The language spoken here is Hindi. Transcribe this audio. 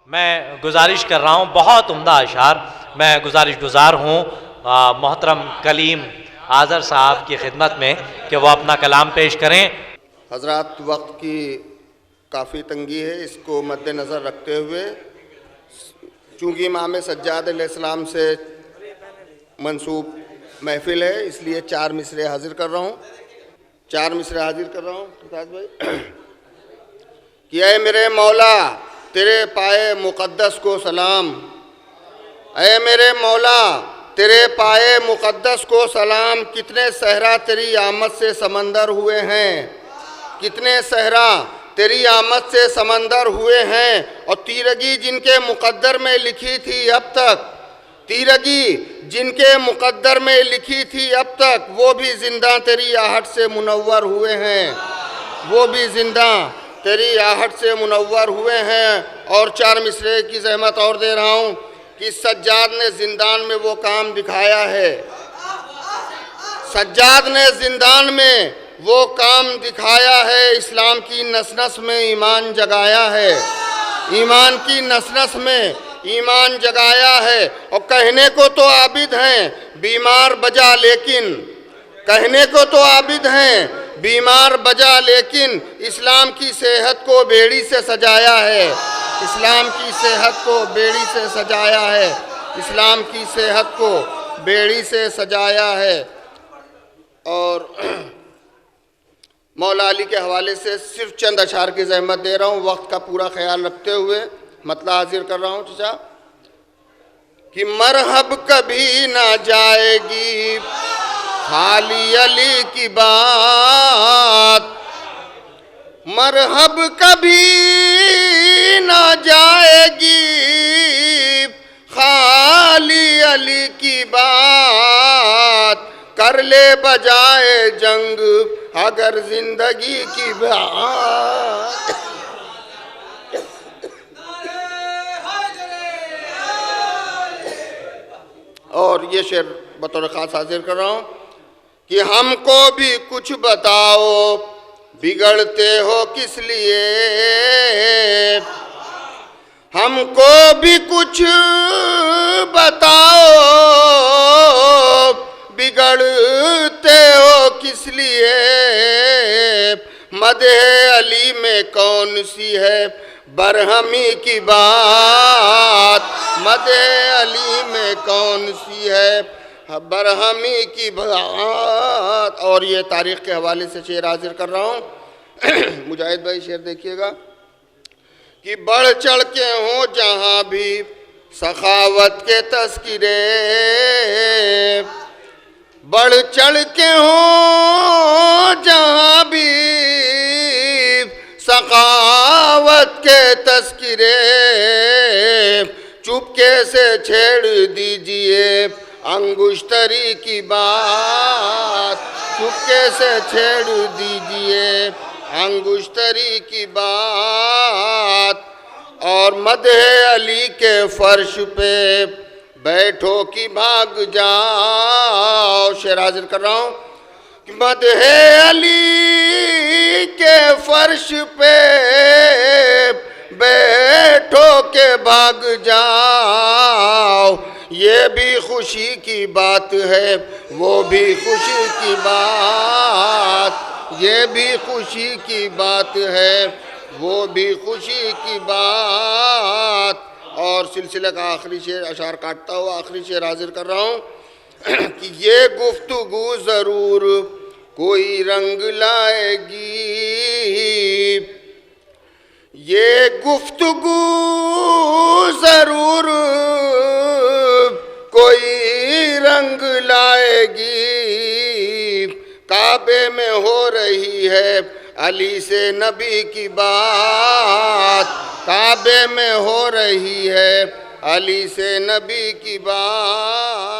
मैं गुजारिश कर रहा हूँ, बहुत उम्दा अशार। मैं गुजारिश गुजार हूँ मोहतरम कलीम आज़र साहब की खिदमत में कि वो अपना कलाम पेश करें। हज़रात, वक्त की काफ़ी तंगी है, इसको मद्देनज़र रखते हुए चूँकि इमाम सज्जाद अलैहिस्सलाम से मंसूब महफिल है, इसलिए 4 मिसरे हाजिर कर रहा हूँ। 4 मिसरे हाजिर कर रहा हूँ मुमताज़ भाई। कि ऐ मेरे मौला तेरे पाए मुक़द्दस को सलाम, ऐ मेरे मौला तेरे पाए मुक़द्दस को सलाम। कितने सहरा तेरी आमद से समंदर हुए हैं, कितने सहरा तेरी आमद से समंदर हुए हैं। और तीरगी जिनके मुक़द्दर में लिखी थी अब तक, तीरगी जिनके मुक़द्दर में लिखी थी अब तक, वो भी ज़िंदा तेरी आहट से मुनव्वर हुए हैं, वो भी ज़िंदा तेरी आहट से मुनव्वर हुए हैं। और 4 मिसरे की ज़हमत और दे रहा हूँ कि सज्जाद ने ज़िंदान में वो काम दिखाया है, सज्जाद ने ज़िंदान में वो काम दिखाया है। इस्लाम की नस नस में ईमान जगाया है, ईमान की नस नस में ईमान जगाया है। और कहने को तो आबिद हैं बीमार बजा, लेकिन कहने को तो आबिद हैं बीमार बजा, लेकिन इस्लाम की सेहत को बेड़ी से सजाया है, इस्लाम की सेहत को बेड़ी से सजाया है, इस्लाम की सेहत को बेड़ी से सजाया है। और मौला अली के हवाले से सिर्फ चंद अशार की ज़हमत दे रहा हूँ, वक्त का पूरा ख्याल रखते हुए मतलब हाजिर कर रहा हूँ चाचा। कि मरहब कभी ना जाएगी खाली अली की बात, मरहब कभी ना जाएगी खाली अली की बात। कर ले बजाए जंग अगर जिंदगी की बात। और ये शेर बतौर ख़ास हाजिर कर रहा हूँ कि हमको भी कुछ बताओ बिगड़ते हो किस लिए, हमको भी कुछ बताओ बिगड़ते हो किस लिए। मदहे अली में कौन सी है बरहमी की बात, मदहे अली में कौन सी है बरहमी की बात। और ये तारीख़ के हवाले से शेर हाजिर कर रहा हूँ। मुजाहिद भाई शेर देखिएगा कि बढ़ चढ़ के हों जहाँ भी सखावत के तस्किरे, बढ़ चढ़ के हों जहाँ भी सखावत के तस्किरे। चुपके से छेड़ दीजिए अंगुश्तरी की बात, चुपके से छेड़ दीजिए अंगुश्तरी की बात। और मदहे अली के फर्श पे बैठो कि भाग जाओ। शेर हाजिर कर रहा हूँ कि मदहे अली के फर्श पे बैठो के भाग जाओ। ये भी खुशी की बात है, वो भी खुशी की बात, ये भी खुशी की बात है, वो भी खुशी की बात। और सिलसिले का आखिरी शेर अशार काटता हुआ आखिरी शेर हाजिर कर रहा हूँ कि ये गुफ्तगू ज़रूर कोई रंग लाएगी, ये गुफ्तगू ज़रूर कोई रंग लाएगी। काबे में हो रही है अली से नबी की बात, काबे में हो रही है अली से नबी की बात।